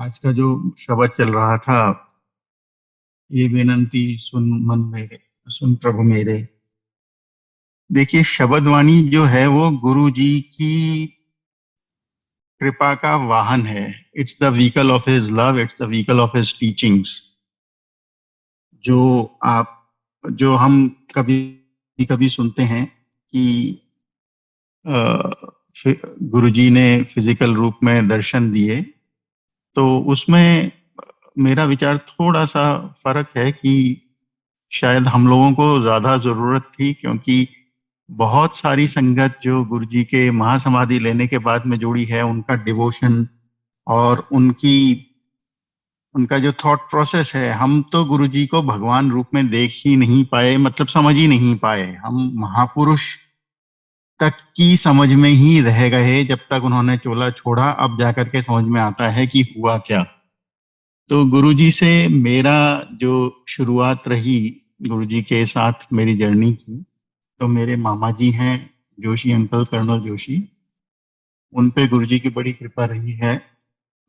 आज का जो शब्द चल रहा था, ये विनंती सुन मन मेरे, सुन प्रभु मेरे। देखिए, शब्द वाणी जो है वो गुरु जी की कृपा का वाहन है। It's the vehicle of his love, it's the vehicle of his teachings. जो आप जो हम कभी कभी सुनते हैं कि गुरु जी ने फिजिकल रूप में दर्शन दिए, तो उसमें मेरा विचार थोड़ा सा फर्क है कि शायद हम लोगों को ज्यादा जरूरत थी, क्योंकि बहुत सारी संगत जो गुरु जी के महासमाधि लेने के बाद में जुड़ी है, उनका डिवोशन और उनका जो थॉट प्रोसेस है, हम तो गुरु जी को भगवान रूप में देख ही नहीं पाए, मतलब समझ ही नहीं पाए। हम महापुरुष तक की समझ में ही रह गए जब तक उन्होंने चोला छोड़ा। अब जाकर के समझ में आता है कि हुआ क्या। तो गुरुजी से मेरा जो शुरुआत रही, गुरुजी के साथ मेरी जर्नी की, तो मेरे मामा जी हैं, जोशी अंकल, कर्नल जोशी। उन पे गुरुजी की बड़ी कृपा रही है।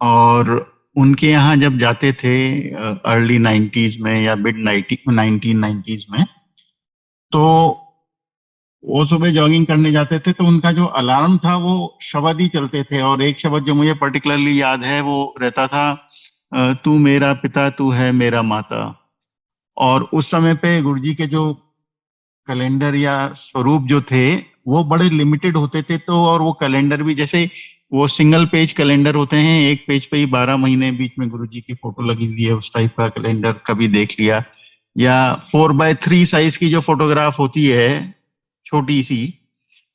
और उनके यहाँ जब जाते थे अर्ली 90s में या मिड 1990s में, तो वो सुबह जॉगिंग करने जाते थे, तो उनका जो अलार्म था वो शब्द ही चलते थे। और एक शब्द जो मुझे पर्टिकुलरली याद है वो रहता था, तू मेरा पिता तू है मेरा माता। और उस समय पे गुरुजी के जो कैलेंडर या स्वरूप जो थे वो बड़े लिमिटेड होते थे। तो और वो कैलेंडर भी जैसे वो सिंगल पेज कैलेंडर होते हैं, एक पेज पे ही 12 महीने बीच में गुरुजी की फोटो लगी हुई है, उस टाइप का कैलेंडर कभी देख लिया। या 4x3 साइज की जो फोटोग्राफ होती है, छोटी सी,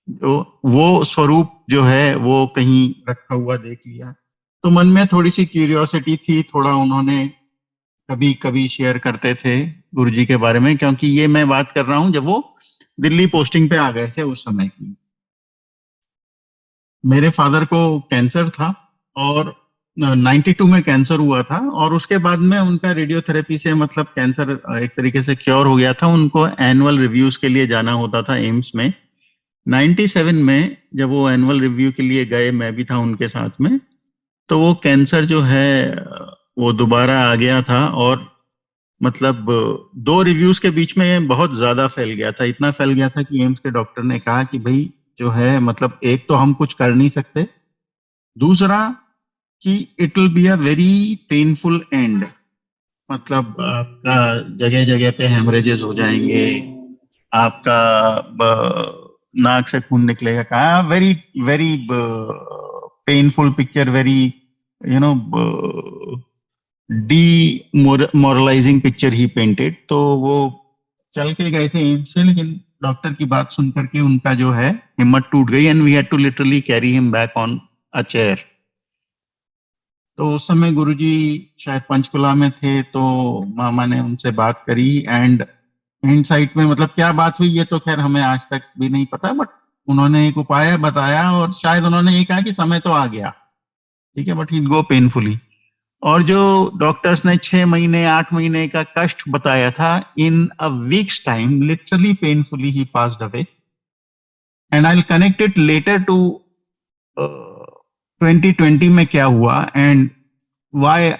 तो वो स्वरूप जो है वो कहीं रखा हुआ देख लिया। तो मन में थोड़ी सी क्यूरियोसिटी थी, थोड़ा उन्होंने कभी कभी शेयर करते थे गुरुजी के बारे में, क्योंकि ये मैं बात कर रहा हूँ जब वो दिल्ली पोस्टिंग पे आ गए थे उस समय की। मेरे फादर को कैंसर था, और 92 में कैंसर हुआ था, और उसके बाद में उनका रेडियोथेरेपी से मतलब कैंसर एक तरीके से क्योर हो गया था। उनको एनुअल रिव्यूज के लिए जाना होता था एम्स में। 97 में जब वो एनुअल रिव्यू के लिए गए, मैं भी था उनके साथ में, तो वो कैंसर जो है वो दोबारा आ गया था। और मतलब 2 रिव्यूज के बीच में बहुत ज्यादा फैल गया था। इतना फैल गया था कि एम्स के डॉक्टर ने कहा कि भाई जो है, मतलब एक तो हम कुछ कर नहीं सकते, दूसरा कि it will be a very painful and. मतलब आपका जगह जगह पे हेमरेजेस हो जाएंगे, आपका नाक से खून निकलेगा। कहा very very painful picture, very you know demoralising picture he painted. तो वो चल के गए थे एम्स से, लेकिन डॉक्टर की बात सुन करके उनका जो है हिम्मत टूट गई, and we had to literally carry him back on a chair. तो उस समय गुरुजी शायद पंचकुला में थे, तो मामा ने उनसे बात करी। एंड हिंडसाइट में मतलब क्या बात हुई ये तो खैर हमें आज तक भी नहीं पता, बट उन्होंने एक उपाय बताया, और शायद उन्होंने ये कहा कि समय तो आ गया, ठीक है, बट ही गो पेनफुली। और जो डॉक्टर्स ने 6 महीने 8 महीने का कष्ट बताया था, in a weeks time literally painfully ही passed away. And I will connect it later to 2020 में क्या हुआ, एंड व्हाई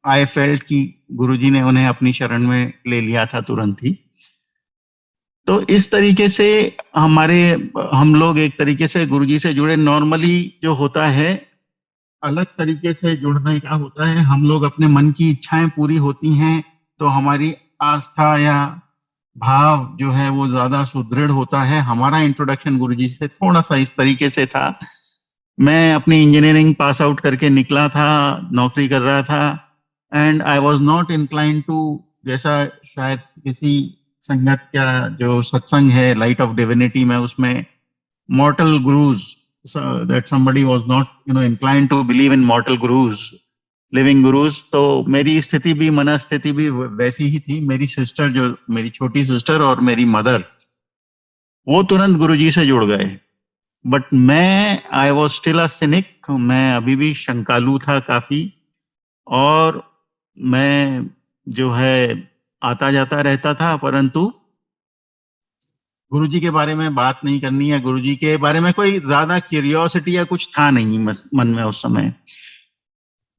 आई फेल्ट कि गुरुजी ने उन्हें अपनी शरण में ले लिया था तुरंत ही। तो इस तरीके से हमारे हम लोग एक तरीके से गुरुजी से जुड़े। नॉर्मली जो होता है, अलग तरीके से जुड़ना क्या होता है, हम लोग अपने मन की इच्छाएं पूरी होती हैं तो हमारी आस्था या भाव जो है वो ज्यादा सुदृढ़ होता है। हमारा इंट्रोडक्शन गुरुजी से थोड़ा सा इस तरीके से था। मैं अपनी इंजीनियरिंग पास आउट करके निकला था, नौकरी कर रहा था, and I was not inclined to, जैसा शायद किसी संगत का जो सत्संग है लाइट ऑफ डिविनिटी में, उसमें mortal gurus, so that somebody was not inclined to believe in mortal gurus, living gurus। तो मेरी स्थिति भी, मनस्थिति भी वैसी ही थी। मेरी सिस्टर, जो मेरी छोटी सिस्टर और मेरी मदर, वो तुरंत गुरुजी से जुड़ गए। बट मैं आई वॉज स्टिल अ सिनिक, मैं अभी भी शंकालु था काफी। और मैं जो है आता जाता रहता था, परंतु गुरुजी के बारे में बात नहीं करनी है, गुरुजी के बारे में कोई ज्यादा क्यूरियोसिटी या कुछ था नहीं मन में उस समय।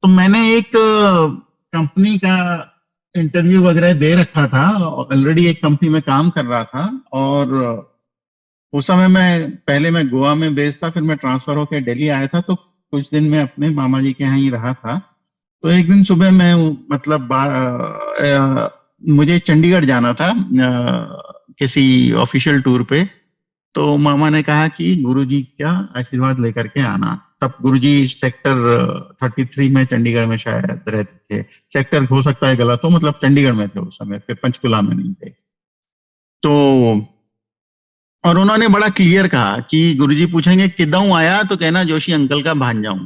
तो मैंने एक कंपनी का इंटरव्यू वगैरह दे रखा था, ऑलरेडी एक कंपनी में काम कर रहा था। और उस समय मैं गोवा में बेस्ड था, फिर मैं ट्रांसफर होकर दिल्ली आया था, तो कुछ दिन मैं अपने मामा जी के यहाँ ही रहा था। तो एक दिन सुबह मैं मतलब मुझे चंडीगढ़ जाना था किसी ऑफिशियल टूर पे। तो मामा ने कहा कि गुरुजी का आशीर्वाद लेकर के आना। तब गुरुजी सेक्टर 33 में चंडीगढ़ में शायद रहते थे। सेक्टर हो सकता है गलत हो, मतलब चंडीगढ़ में थे उस समय, फिर पंचकुला में नहीं थे। तो और उन्होंने बड़ा क्लियर कहा कि गुरुजी पूछेंगे किदों आया, तो कहना जोशी अंकल का भांजा हूं।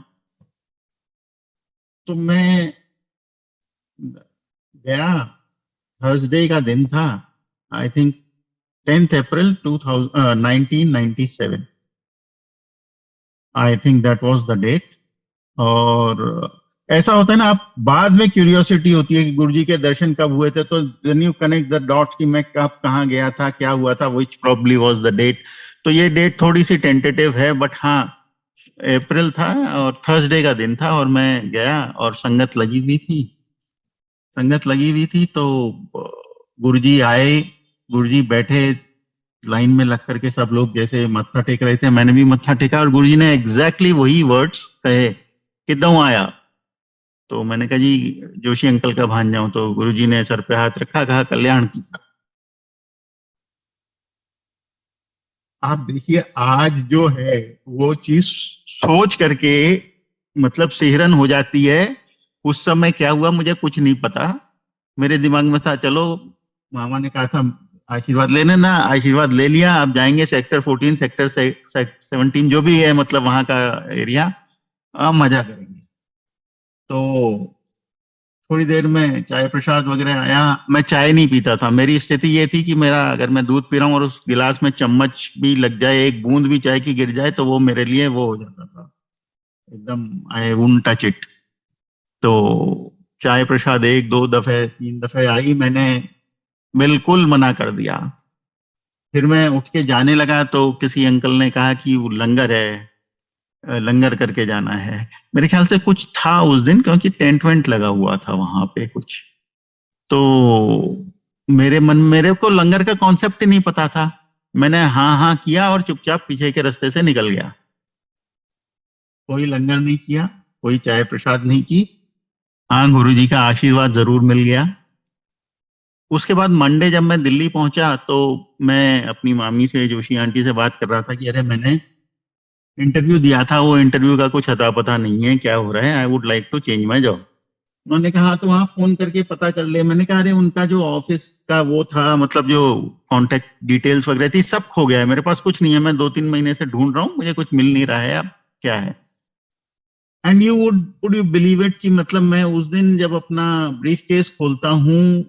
तो मैं गया, थर्सडे का दिन था, I think 10th April 1997, I think that was the date. और ऐसा होता है ना, आप बाद में क्यूरियोसिटी होती है कि गुरुजी के दर्शन कब हुए थे, तो then you connect the dots कि मैं कब कहाँ गया था, क्या हुआ था, which probably was the date. तो ये डेट थोड़ी सी टेंटेटिव है, बट हाँ अप्रैल था और थर्सडे का दिन था, और मैं गया और संगत लगी हुई थी। तो गुरुजी आए, गुरुजी बैठे लाइन में लग करके, सब लोग जैसे मत्था टेक रहे थे, मैंने भी मत्था टेका, और गुरुजी ने एग्जैक्टली वही वर्ड्स कहे, किदों आया। तो मैंने कहा जी जोशी अंकल का भांजा हूं। तो गुरुजी ने सर पे हाथ रखा, कहा कल्याण की। आप देखिए आज जो है वो चीज सोच करके मतलब सिहरन हो जाती है। उस समय क्या हुआ मुझे कुछ नहीं पता, मेरे दिमाग में था चलो, मामा ने कहा था आशीर्वाद लेने ना, आशीर्वाद ले लिया, अब जाएंगे सेक्टर 14, सेक्टर 17 जो भी है, मतलब वहां का एरिया, अब मजा करेंगे। तो थोड़ी देर में चाय प्रसाद वगैरह आया। मैं चाय नहीं पीता था, मेरी स्थिति ये थी कि मेरा, अगर मैं दूध पी रहा हूँ और उस गिलास में चम्मच भी लग जाए, एक बूंद भी चाय की गिर जाए, तो वो मेरे लिए वो हो जाता था एकदम, आई वुडंट टच इट। तो चाय प्रसाद एक दो दफे तीन दफे आई, मैंने बिल्कुल मना कर दिया। फिर मैं उठ के जाने लगा तो किसी अंकल ने कहा कि वो लंगर है, लंगर करके जाना है। मेरे ख्याल से कुछ था उस दिन, क्योंकि टेंट वेंट लगा हुआ था वहां पे कुछ। तो मेरे को लंगर का कॉन्सेप्ट ही नहीं पता था। मैंने हाँ हाँ किया और चुपचाप पीछे के रास्ते से निकल गया। कोई लंगर नहीं किया, कोई चाय प्रसाद नहीं की। हाँ गुरुजी का आशीर्वाद जरूर मिल गया। उसके बाद मंडे जब मैं दिल्ली पहुंचा, तो मैं अपनी मामी से, जोशी आंटी से बात कर रहा था कि अरे मैंने इंटरव्यू दिया था, वो इंटरव्यू का कुछ अता पता नहीं है, क्या हो रहा है, I would like to change my job. उन्होंने कहा तो वहाँ फोन करके पता कर ले। मैंने कहा अरे उनका जो ऑफिस का वो था, मतलब जो कांटेक्ट डिटेल्स वगैरह थी, सब खो गया है, मेरे पास कुछ नहीं है, मैं 2-3 महीने से ढूंढ रहा हूँ, मुझे कुछ मिल नहीं रहा है, अब क्या है। And would you believe it कि मतलब मैं उस दिन जब अपना ब्रीफ केस खोलता हूँ,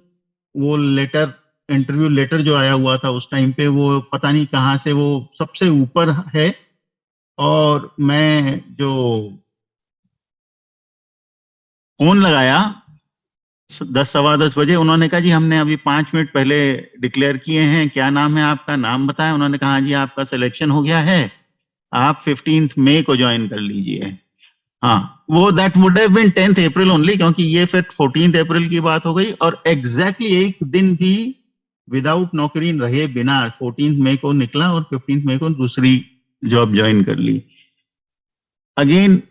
वो लेटर, इंटरव्यू लेटर जो आया हुआ था उस टाइम पे, वो पता नहीं कहाँ से वो सबसे ऊपर है। और मैं जो फोन लगाया 10, 10:15 बजे, उन्होंने कहा जी हमने अभी 5 मिनट पहले डिक्लेयर किए हैं, क्या नाम है आपका, नाम बताएं। उन्होंने कहा जी आपका सिलेक्शन हो गया है, आप 15 मई को ज्वाइन कर लीजिए। हाँ, वो that would have been 10th अप्रैल ओनली, क्योंकि ये फिर 14th अप्रैल की बात हो गई, और एग्जैक्टली एक दिन भी विदाउट नौकरी रहे बिना 14 मई को निकला और 15 मई को दूसरी जॉब ज्वाइन कर ली। अगेन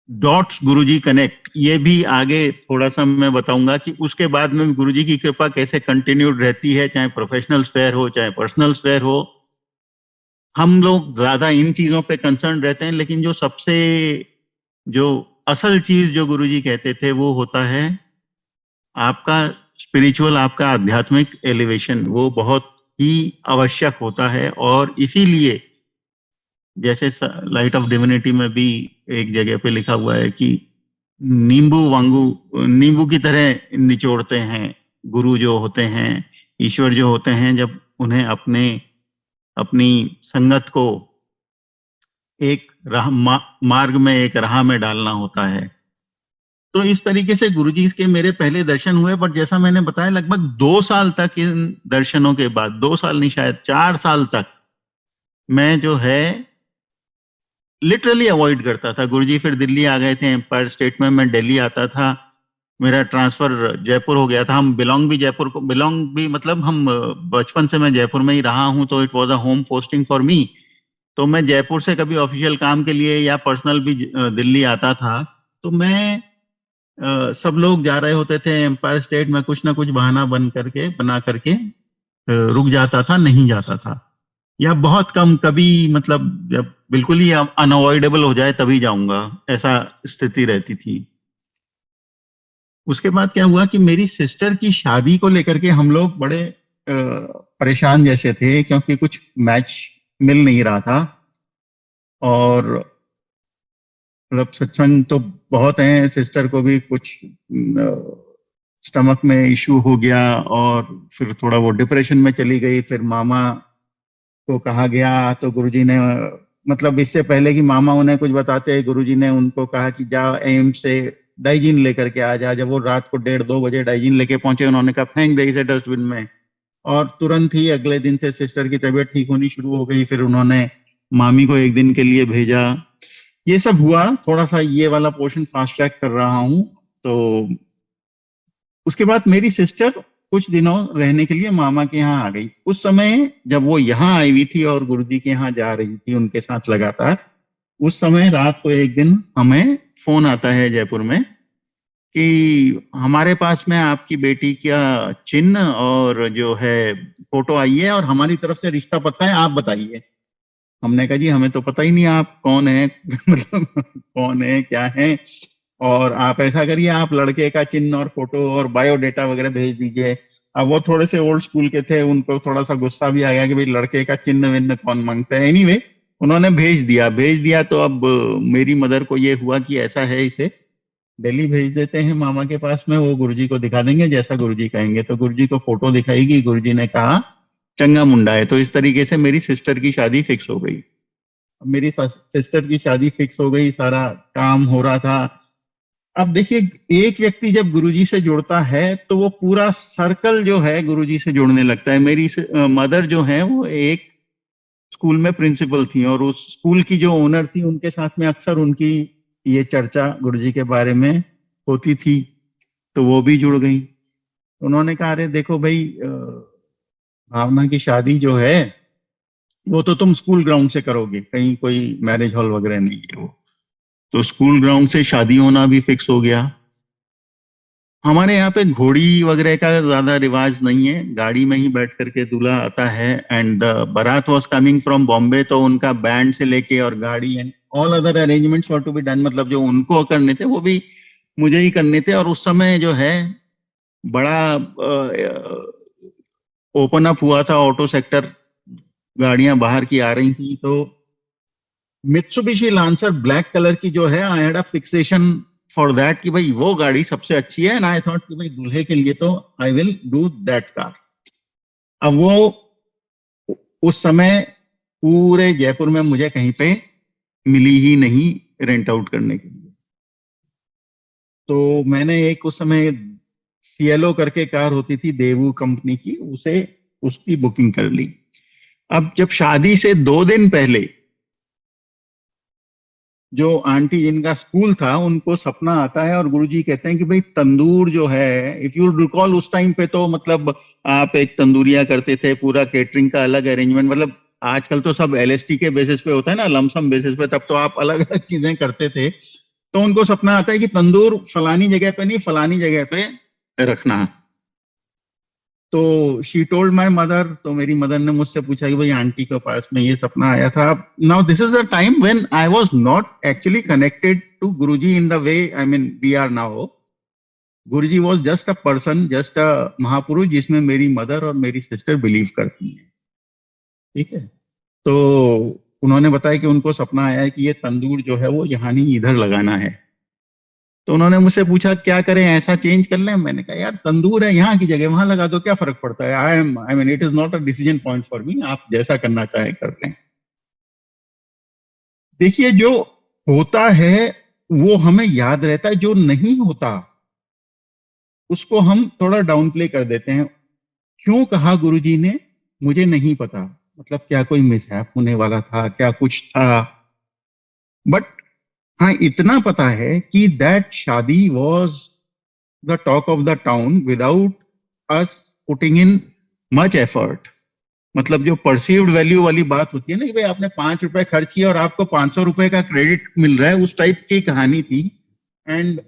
डॉट्स गुरुजी कनेक्ट, ये भी आगे थोड़ा सा मैं बताऊंगा कि उसके बाद में गुरुजी की कृपा कैसे कंटिन्यूड रहती है, चाहे प्रोफेशनल स्फेयर हो चाहे पर्सनल स्फेयर हो। हम लोग ज्यादा इन चीजों पे कंसर्न रहते हैं, लेकिन जो सबसे, जो असल चीज जो गुरुजी कहते थे वो होता है आपका स्पिरिचुअल, आपका आध्यात्मिक एलिवेशन, वो बहुत ही आवश्यक होता है। और इसीलिए जैसे लाइट ऑफ डिविनिटी में भी एक जगह पे लिखा हुआ है कि नींबू वांगू, नींबू की तरह निचोड़ते हैं गुरु जो होते हैं, ईश्वर जो होते हैं, जब उन्हें अपनी संगत को एक मार्ग में, एक राह में डालना होता है। तो इस तरीके से गुरुजी के मेरे पहले दर्शन हुए। पर जैसा मैंने बताया, लगभग 2 साल तक, इन दर्शनों के बाद, 2 साल नहीं शायद 4 साल तक मैं जो है लिटरली अवॉइड करता था। गुरुजी फिर दिल्ली आ गए थे एम्पायर स्टेट में, मैं दिल्ली आता था। मेरा ट्रांसफर जयपुर हो गया था। हम बिलोंग भी जयपुर को, बिलोंग भी मतलब हम बचपन से मैं जयपुर में ही रहा हूँ, तो it was a home posting for me. तो मैं जयपुर से कभी ऑफिशियल काम के लिए या पर्सनल भी दिल्ली आता था। तो मैं सब लोग जा रहे होते थे एम्पायर स्टेट में, कुछ ना कुछ बना करके रुक जाता था, नहीं जाता था। या बहुत कम कभी, मतलब जब बिल्कुल ही अनअवॉइडेबल हो जाए तभी जाऊंगा, ऐसा स्थिति रहती थी। उसके बाद क्या हुआ कि मेरी सिस्टर की शादी को लेकर के हम लोग बड़े परेशान जैसे थे, क्योंकि कुछ मैच मिल नहीं रहा था। और मतलब सत्संग तो बहुत हैं, सिस्टर को भी कुछ स्टमक में इशू हो गया, और फिर थोड़ा वो डिप्रेशन में चली गई। फिर मामा को कहा गया, तो गुरुजी ने मतलब इससे पहले कि मामा उन्हें कुछ बताते, गुरुजी ने उनको कहा कि जा एम्स से डाइजीन लेकर के आ जा। जब वो रात को 1:30-2 बजे डाइजीन लेके पहुंचे, उन्होंने कहा फेंक दे इसे डस्टबिन में। और तुरंत ही अगले दिन से सिस्टर की तबीयत ठीक होनी शुरू हो गई। फिर उन्होंने मामी को एक दिन के लिए भेजा। ये सब हुआ। थोड़ा सा ये वाला पोर्शन फास्ट ट्रैक कर रहा हूँ। तो उसके बाद मेरी सिस्टर कुछ दिनों रहने के लिए मामा के यहाँ आ गई। उस समय जब वो यहाँ आई हुई थी और गुरुजी के यहाँ जा रही थी उनके साथ लगातार, उस समय रात को एक दिन हमें फोन आता है जयपुर में कि हमारे पास में आपकी बेटी का चिन्ह और जो है फोटो आई है, और हमारी तरफ से रिश्ता पक्का है, आप बताइए। हमने कहा जी हमें तो पता ही नहीं आप कौन है मतलब कौन है क्या है। और आप ऐसा करिए, आप लड़के का चिन्ह और फोटो और बायोडेटा वगैरह भेज दीजिए। अब वो थोड़े से ओल्ड स्कूल के थे, उनको थोड़ा सा गुस्सा भी आ गया कि भाई लड़के का चिन्ह विन्ह कौन मांगता है। एनीवे उन्होंने भेज दिया। तो अब मेरी मदर को ये हुआ कि ऐसा है, इसे दिल्ली भेज देते हैं मामा के पास में, वो गुरुजी को दिखा देंगे जैसा गुरुजी कहेंगे। तो गुरुजी को फोटो दिखाएगी, गुरुजी ने कहा चंगा मुंडा है। तो इस तरीके से मेरी सिस्टर की शादी फिक्स हो गई। अब मेरी सिस्टर की शादी फिक्स हो गई, सारा काम हो रहा था। अब देखिए, एक व्यक्ति जब गुरुजी से जुड़ता है तो वो पूरा सर्कल जो है गुरुजी से जुड़ने लगता है। मेरी मदर जो है वो एक स्कूल में प्रिंसिपल थी, और उस स्कूल की जो ओनर थी उनके साथ में अक्सर उनकी ये चर्चा गुरुजी के बारे में होती थी। तो वो भी जुड़ गई। उन्होंने कहा अरे देखो भाई, भावना की शादी जो है वो तो तुम स्कूल ग्राउंड से करोगे, कहीं कोई मैरिज हॉल वगैरह नहीं है वो। तो स्कूल ग्राउंड से शादी होना भी फिक्स हो गया। हमारे यहाँ पे घोड़ी वगैरह का ज्यादा रिवाज नहीं है, गाड़ी में ही बैठ करके दूल्हा आता है। And the baraat was coming from Bombay, तो उनका बैंड से लेके और गाड़ी and all other arrangements were to be done, मतलब जो उनको करने थे वो भी मुझे ही करने थे। और उस समय जो है बड़ा ओपन अप हुआ था ऑटो सेक्टर, गाड़ियां बाहर की आ रही थी। तो मित्सुबिशी लांसर ब्लैक कलर की जो है, I had a fixation for that कि भाई वो गाड़ी सबसे अच्छी है। एंड आई थॉट कि भाई दूल्हे के लिए तो I will do that car. अब वो उस समय पूरे जयपुर में मुझे कहीं पे मिली ही नहीं रेंट आउट करने के लिए। तो मैंने एक उस समय सीएलओ करके कार होती थी देवू कंपनी की, उसे उसकी बुकिंग कर ली। अब जब शादी से 2 दिन पहले जो आंटी जिनका स्कूल था उनको सपना आता है, और गुरुजी कहते हैं कि भाई तंदूर जो है, इफ यू रिकॉल उस टाइम पे तो मतलब आप एक तंदूरिया करते थे, पूरा केटरिंग का अलग अरेंजमेंट। मतलब आजकल तो सब एलएसटी के बेसिस पे होता है ना, लमसम बेसिस पे, तब तो आप अलग अलग चीजें करते थे। तो उनको सपना आता है कि तंदूर फलानी जगह पे नहीं, फलानी जगह पे रखना। तो शी टोल्ड माय मदर। तो मेरी मदर ने मुझसे पूछा कि भाई आंटी के पास में ये सपना आया था। Now this is a time when I was not actually connected to Guruji in the way I mean we are now. Guruji was just a person, just a mahapurush जिसमें मेरी मदर और मेरी सिस्टर बिलीव करती हैं। ठीक है। तो उन्होंने बताया कि उनको सपना आया है कि ये तंदूर जो है वो यहाँ नहीं इधर लगाना है। तो उन्होंने मुझसे पूछा क्या करें, ऐसा चेंज कर लें। मैंने कहा यार तंदूर है, यहाँ की जगह वहां लगा दो, क्या फर्क पड़ता है। I mean it is not a decision point for me, आप जैसा करना चाहे कर लें। देखिए, जो होता है वो हमें याद रहता है, जो नहीं होता उसको हम थोड़ा डाउन प्ले कर देते हैं। क्यों कहा गुरुजी ने, मुझे नहीं पता। मतलब क्या कोई मिसहैप होने वाला था, क्या कुछ था। बट हाँ, इतना पता है कि दैट शादी was the talk of the town without us putting in much effort. मतलब जो परसीव्ड वैल्यू वाली बात होती है ना कि भाई आपने 5 रुपए खर्च किए और आपको 500 रुपए का क्रेडिट मिल रहा है, उस टाइप की कहानी थी। एंड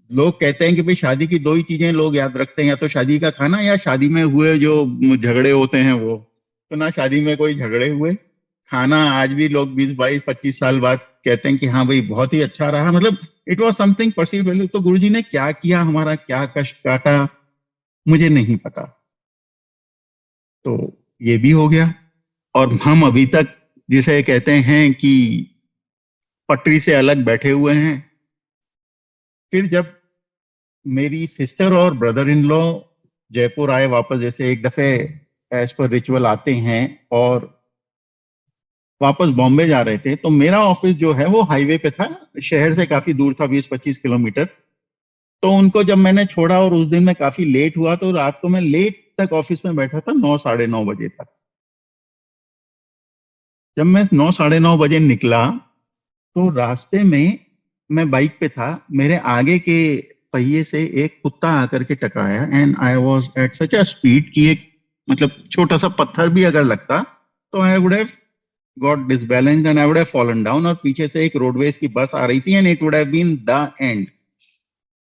लोग कहते हैं कि भाई शादी की दो ही चीजें लोग याद रखते हैं, या तो शादी का खाना या शादी में हुए जो झगड़े होते हैं वो। तो ना शादी में कोई झगड़े हुए, खाना आज भी लोग 20 22 25 साल बाद कहते हैं कि हाँ भाई बहुत ही अच्छा रहा। मतलब it was something perceive value. तो गुरुजी ने क्या किया, हमारा क्या कष्ट काटा, मुझे नहीं पता। तो ये भी हो गया। और हम अभी तक जिसे कहते हैं कि पटरी से अलग बैठे हुए हैं। फिर जब मेरी सिस्टर और ब्रदर इन लॉ जयपुर आए वापस, जैसे एक दफे एज पर रिचुअल आते हैं, और वापस बॉम्बे जा रहे थे, तो मेरा ऑफिस जो है वो हाईवे पे था, शहर से काफी दूर था, 20 25 किलोमीटर। तो उनको जब मैंने छोड़ा और उस दिन मैं काफी लेट हुआ, तो रात को मैं लेट तक ऑफिस में बैठा था, 9 साढ़े 9 बजे तक। जब मैं 9 साढ़े 9 बजे निकला, तो रास्ते में मैं बाइक पे था, मेरे आगे के पहिए से एक कुत्ता आकर के टकराया, and I was at such a speed कि एक मतलब छोटा सा पत्थर भी अगर लगता तो I would have got disbalanced and I would have fallen down. और पीछे से एक रोडवेज की बस आ रही थी and it would have been the end.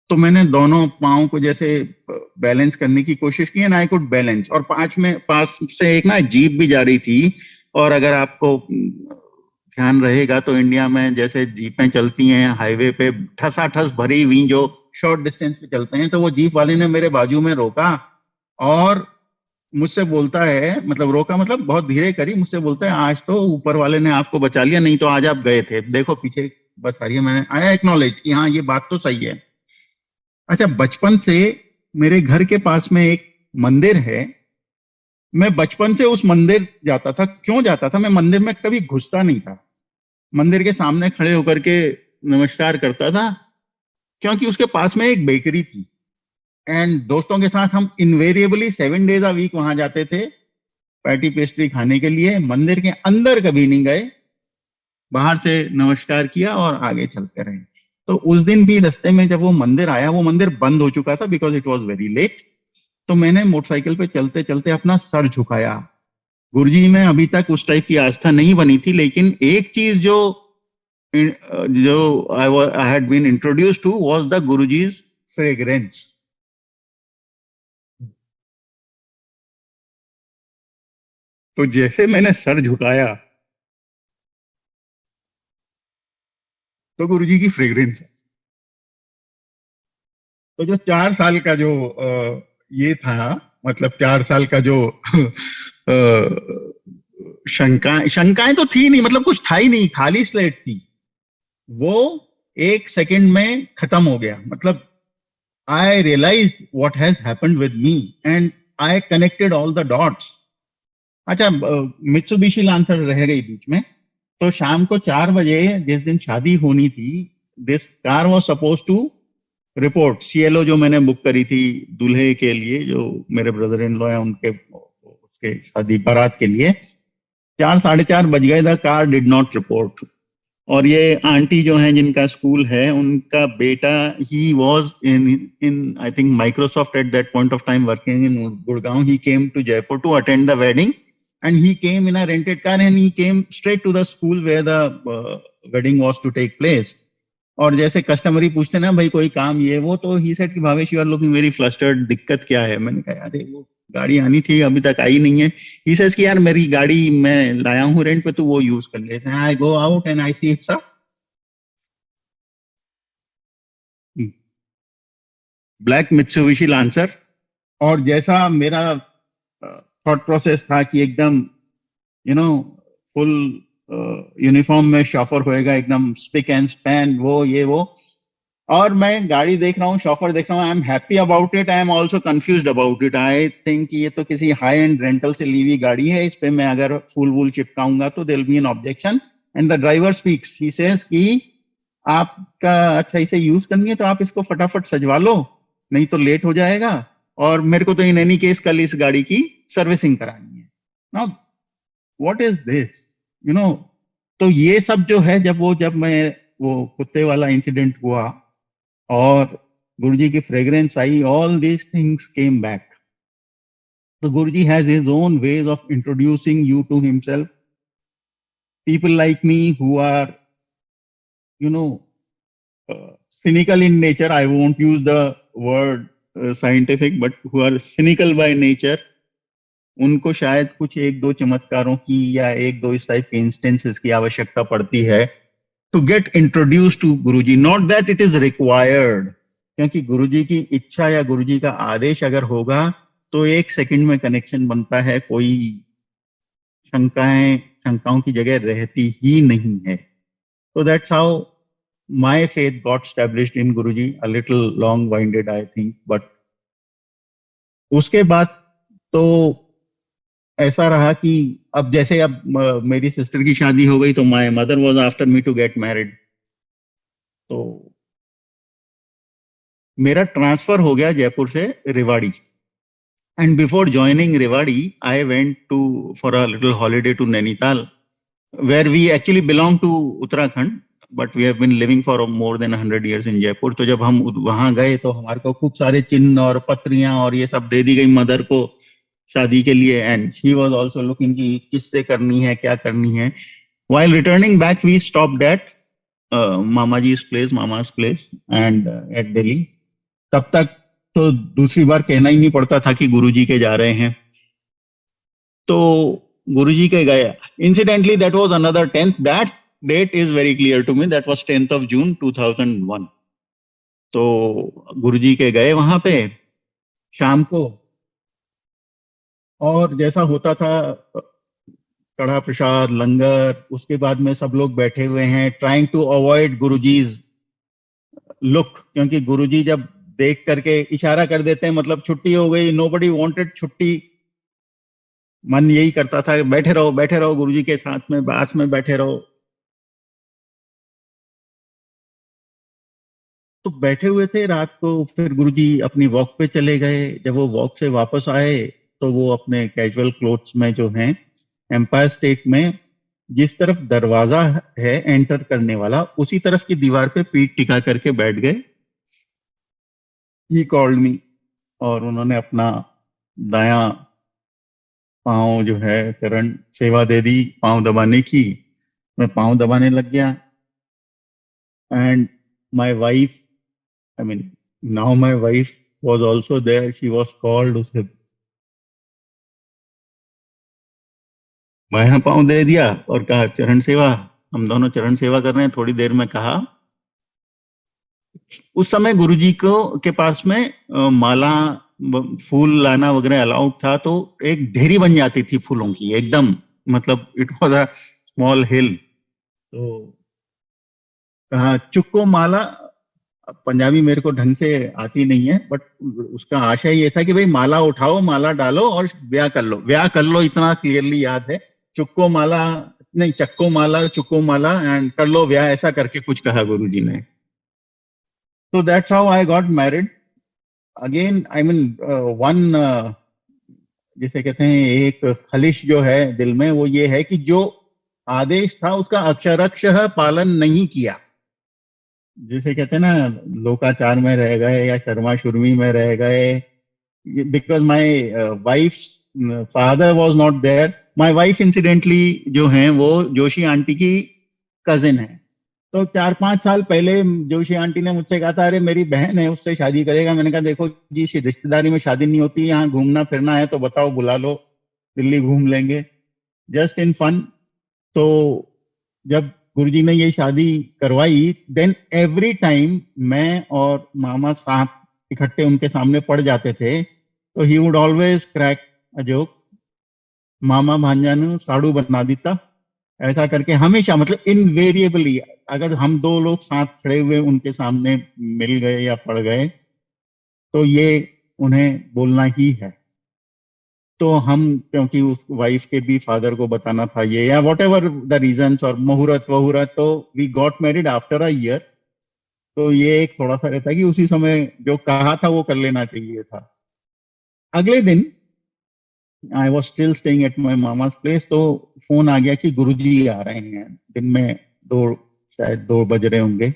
तो मैंने दोनों पाँव को जैसे बैलेंस करने की कोशिश की एंड आई कुड बैलेंस। और पास से एक ना जीप भी जा रही थी। और अगर आपको ध्यान रहेगा तो इंडिया में जैसे जीपें चलती हैं हाईवे पे ठसाठस भरी हुई, जो शॉर्ट डिस्टेंस पे चलते हैं, तो वो जीप वाले ने मेरे बाजू में रोका और मुझसे बोलता है, मतलब रोका मतलब बहुत धीरे करी, मुझसे बोलता है आज तो ऊपर वाले ने आपको बचा लिया, नहीं तो आज आप गए थे। देखो पीछे बस आ रही है। मैंने आया एक्नॉलेज कि हाँ ये बात तो सही है। अच्छा, बचपन से मेरे घर के पास में एक मंदिर है। मैं बचपन से उस मंदिर जाता था। क्यों जाता था? मैं मंदिर में कभी घुसता नहीं था, मंदिर के सामने खड़े होकर के नमस्कार करता था, क्योंकि उसके पास में एक बेकरी थी। एंड दोस्तों के साथ हम इनवेरिएबली 7 डेज अ वीक वहां जाते थे पैटी पेस्ट्री खाने के लिए। मंदिर के अंदर कभी नहीं गए, बाहर से नमस्कार किया और आगे चलते रहे। तो उस दिन भी रास्ते में जब वो मंदिर आया, वो मंदिर बंद हो चुका था because it was very late. तो मैंने मोटरसाइकिल पे चलते चलते अपना सर झुकाया। गुरुजी में अभी तक उस टाइप की आस्था नहीं बनी थी, लेकिन एक चीज जो I had been introduced to was the Guruji's fragrance. तो जैसे मैंने सर झुकाया तो गुरुजी की फ्रेग्रेंस। तो जो 4 साल का जो ये था, मतलब 4 साल का जो शंकाएं शंकाएं तो थी नहीं, मतलब कुछ था ही नहीं, खाली स्लेट थी। वो एक सेकंड में खत्म हो गया। मतलब I realize what has happened with me and I connected all the dots. अच्छा, मित्सुबिशी लांसर रह गई बीच में। तो शाम को 4 बजे जिस दिन शादी होनी थी, this car was suppose to report CLO जो मैंने बुक करी थी दूल्हे के लिए, जो मेरे ब्रदर इन लॉ है उनके उसके शादी बारात के लिए। 4 साढ़े 4 बज गए, the car did not report. और ये आंटी जो है जिनका स्कूल है, उनका बेटा he was in in I think Microsoft at that point of time working in Gurgaon. He came to Jaipur to attend the wedding and he came in a rented car and he came straight to the school where the wedding was to take place. और जैसे customary पूछते ना भाई कोई काम ये वो, तो ही सेड कि Bhavesh you are looking very flustered, दिक्कत क्या है? मैंने कहा अरे वो गाड़ी आनी थी अभी तक आई नहीं है। ही सेज कि यार मेरी गाड़ी मैं लाया हूँ रेंट पे, तू वो यूज कर लेते हैं। I go out and I see it's a black Mitsubishi Lancer. और जैसा मेरा थॉट प्रोसेस था कि एकदम यू नो फुल यूनिफॉर्म में शॉफर होएगा, एकदम स्पिक एंड स्पैन, वो ये वो। और मैं गाड़ी देख रहा हूँ, शॉफर देख रहा हूँ, I am happy about it, I am also confused about it. I think ये तो किसी हाई एंड रेंटल से ली हुई गाड़ी है, इस पे मैं अगर फूल वूल चिपकाऊंगा तो there be an objection. And the driver speaks, he says कि आपका अच्छा इसे यूज करनी है तो आप इसको फटाफट सजवा लो, नहीं तो लेट हो जाएगा। और मेरे को तो इन एनी केस कल इस गाड़ी की सर्विसिंग करानी है। Now what is this, you know तो ये सब जो है, जब मैं वो कुत्ते वाला इंसिडेंट हुआ और गुरुजी की फ्रेग्रेंस आई, all these things came back. तो Guruji has his own ways of introducing you to himself. People like me who are, you know, cynical in nature. I won't use the word scientific, but who are cynical by nature, उनको शायद कुछ एक दो चमत्कारों की या एक दो इस टाइप के इंस्टेंसेस की आवश्यकता पड़ती है to get introduce to Guruji. Not that it is required, क्योंकि गुरुजी की इच्छा या गुरुजी का आदेश अगर होगा तो एक सेकंड में कनेक्शन बनता है. कोई शंकाओं की जगह रहती ही नहीं है. So that's how my faith got established in Guruji. A little long-winded, I think, but उसके बाद तो ऐसा रहा कि अब जैसे अब मेरी सिस्टर की शादी हो गई तो my mother was after me to get married. तो मेरा ट्रांसफर हो गया जयपुर से Rewari. And before joining Rewari I went to for a little holiday to Nainital, where we actually belong to Uttarakhand, but we have been living for more than 100 years in Jaipur. तो जब हम वहां गए तो हमारे को खूब सारे चिन्ह और पत्रियां और ये सब दे दी गई मदर को शादी के लिए. And she was also looking कि किससे करनी है, क्या करनी है. while returning back we stopped at मामाजी's place, Mama's place and at Delhi. तब तक तो दूसरी बार कहना ही नहीं पड़ता था कि गुरुजी के जा रहे हैं. तो गुरुजी के गए. Incidentally that was another 10th. That date is very clear to me. That was 10th of June 2001. तो गुरुजी के गए वहां पे शाम को, और जैसा होता था कड़ा प्रसाद लंगर, उसके बाद में सब लोग बैठे हुए हैं trying to avoid Guruji's look, क्योंकि गुरुजी जब देख करके इशारा कर देते हैं मतलब छुट्टी हो गई. नोबडी वांटेड छुट्टी. मन यही करता था बैठे रहो गुरुजी के साथ में, पास में बैठे रहो. तो बैठे हुए थे रात को. फिर गुरुजी अपनी वॉक पे चले गए. जब वो वॉक से वापस आए तो वो अपने कैजुअल क्लोथ्स में जो हैं, एम्पायर स्टेट में जिस तरफ दरवाजा है एंटर करने वाला, उसी तरफ की दीवार पे पीठ टिका करके बैठ गए. ही कॉल्ड मी, और उन्होंने अपना दायां पाँव जो है चरण सेवा दे दी पाँव दबाने की. मैं पाँव दबाने लग गया. And my wife, I mean, now my wife was also there. She was called. उसे बायां पाँव दे दिया और कहा चरण सेवा. हम दोनों चरण सेवा कर रहे हैं. थोड़ी देर में कहा, उस समय गुरुजी को के पास में माला फूल लाना वगैरह अलाउड था. तो एक ढेरी बन जाती थी फूलों की एकदम, मतलब इट वाज अ स्मॉल हिल. तो कहा चुक्को माला. पंजाबी मेरे को ढंग से आती नहीं है, बट उसका आशय ये था कि भाई माला उठाओ, माला डालो और ब्याह कर लो. ब्याह कर लो इतना क्लियरली याद है. चुक्को माला नहीं, चक्को माला, चुक्को माला एंड कर लो ब्याह, ऐसा करके कुछ कहा गुरुजी ने. तो that's how I got married. Again I mean one, जिसे कहते हैं एक खलिश जो है दिल में, वो ये है कि जो आदेश था उसका अक्षरशः पालन नहीं किया. जिसे कहते हैं ना, लोकाचार में रह गए या शर्मा शुरमी में रह गए. Because my wife father was not there. My wife incidentally जो है वो जोशी आंटी की कजिन है. तो 4-5 साल पहले जोशी आंटी ने मुझसे कहा था अरे मेरी बहन है उससे शादी करेगा. मैंने कहा देखो जी, रिश्तेदारी में शादी नहीं होती, यहाँ घूमना फिरना है तो बताओ, बुला लो, दिल्ली घूम लेंगे, जस्ट इन फन. तो जब गुरुजी ने ये शादी करवाई, देन एवरी टाइम मैं और मामा साथ इकट्ठे उनके सामने पड़ जाते थे. तो he would always crack a joke, मामा भांजा साड़ू बना देता, ऐसा करके हमेशा, मतलब इनवेरिएबली. अगर हम दो लोग साथ खड़े हुए उनके सामने मिल गए या पड़ गए तो ये उन्हें बोलना ही है. तो हम, क्योंकि उस वाइफ के भी फादर को बताना था ये या वॉट एवर द रीजन, और मुहूर्त वहूरत, तो we got married after a year. तो ये एक थोड़ा सा रहता है कि उसी समय जो कहा था वो कर लेना चाहिए था. अगले दिन I was still staying at my मामा's प्लेस, तो फोन आ गया कि गुरुजी आ रहे हैं दिन में, शायद 2 बज रहे होंगे।